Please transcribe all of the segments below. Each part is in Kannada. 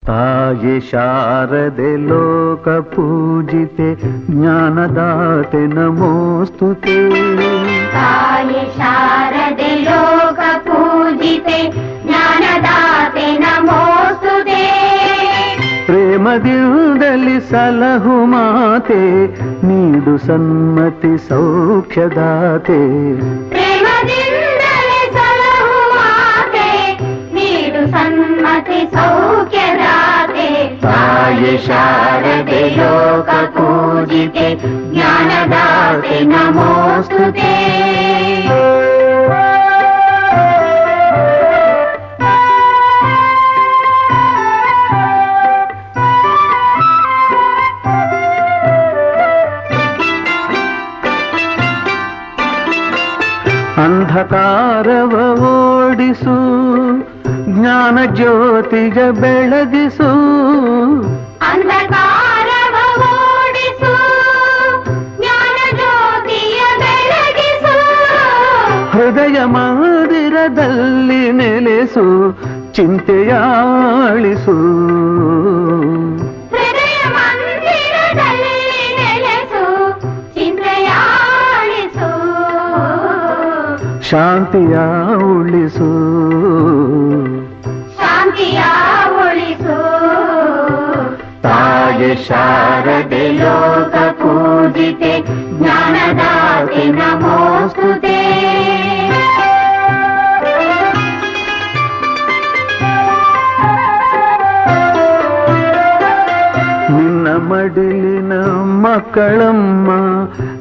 ತಾಯಿ ಶಾರದೆ ಲೋಕ ಪೂಜಿತೆ ಜ್ಞಾನದಾತೆ ನಮೋಸ್ತುತೆ. ತಾಯಿ ಶಾರದೆ ಲೋಕ ಪೂಜಿತೆ ಜ್ಞಾನದಾತೆ ನಮೋಸ್ತುತೆ. ಪ್ರೇಮದಿಂದಲಿ ಸಲಹು ಮಾತೆ ನೀಡು ಸನ್ಮತಿ ಸೌಖ್ಯದಾತೆ. ಪ್ರೇಮದಿಂದಲೇ ಸಲಹು ಮಾತೆ ನೀಡು ಸನ್ಮತಿ ಸೌಖ್ಯದಾತೆ. ತಾಯಿ ಶಾರದೆ ಲೋಕ ಪೂಜಿತೆ ಜ್ಞಾನದಾತೆ ನಮೋಸ್ತುತೆ. ಅಂಧಕಾರವ ಓಡಿಸು ಜ್ಞಾನ ಜ್ಯೋತಿಗ ಬೆಳಗಿಸು. ಅಂಧಕಾರವ ಓಡಿಸು ಜ್ಞಾನ ಜ್ಯೋತಿಯ ಬೆಳಗಿಸು. ಹೃದಯ ಮಂದಿರದಲ್ಲಿ ನೆಲೆಸು ಚಿಂತೆಯಾಳಿಸು. ಹೃದಯ ಮಂದಿರದಲ್ಲಿ ನೆಲೆಸು ಚಿಂತೆಯಾಳಿಸು. ಶಾಂತಿಯ ಉಳಿಸು ಶಾಂತಿಯ ಉಳಿಸು. ತಾಯಿ ಶಾರದೆ ಲೋಕ ಪೂಜಿತೆ ಜ್ಞಾನದಾತೆ ನಮೋಸ್ತುತೆ. ನಿನ್ನ ಮಡಿಲಿನ ಮಕ್ಕಳಮ್ಮ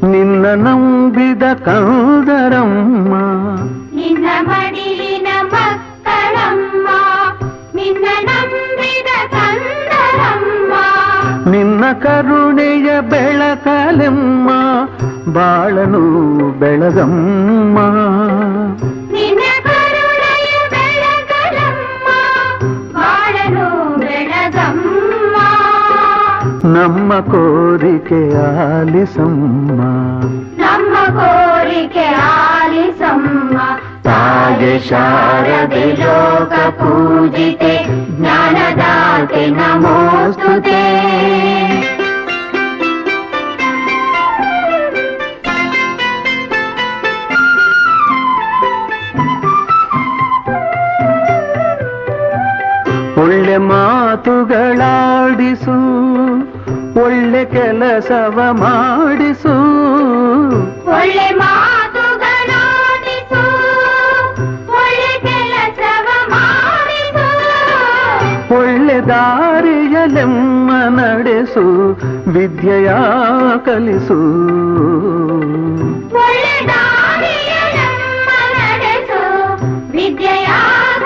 ನಿನ್ನ ನಂಬಿದ ಕಂದರಮ್ಮ. ನಿನ್ನ ಮಡಿಲಿನ ಮಕ್ಕಳಮ್ಮ ನಿನ್ನ ನಂಬಿದ ಕಂದರಮ್ಮ. ನಿನ್ನ ಕರುಣೆಯ ಬೆಳಕಲೆಮ್ಮ ಬಾಳನು ಬೆಳಗಮ್ಮ. ನಿನ್ನ ಕರುಣೆಯ ಬೆಳಕಲಮ್ಮ ಬಾಳನು ಬೆಳಗಮ್ಮ. ನಮ್ಮ ಕೋರಿಕೆ ಆಲಿಸಮ್ಮ. ನಮ್ಮ ಕೋರಿಕೆ ಆಲಿಸಮ್ಮ. ತಾಯಿ ಶಾರದೆ ಲೋಕ ಪೂಜಿತೆ ಜ್ಞಾನದಾತೆ ನಮೋಸ್ತುತೆ. ಒಳ್ಳೆ ಮಾತುಗಳಾಡಿಸು ಒಳ್ಳೆ ಕೆಲಸವ ಮಾಡಿಸು. ಒಳ್ಳೆ ಮಾತುಗಳಾಡಿಸು ಒಳ್ಳೆ ಕೆಲಸವ ಮಾಡಿಸು. ಒಳ್ಳೆ ದಾರಿಯಲೆಮ್ಮ ನಡೆಸು ವಿದ್ಯೆಯ ಕಲಿಸು. ಒಳ್ಳೆ ದಾರಿಯಲೆಮ್ಮ ನಡೆಸು ವಿದ್ಯೆಯ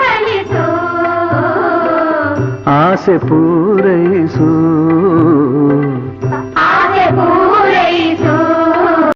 ಕಲಿಸು. ಆಸೆ ಪೂರೈಸು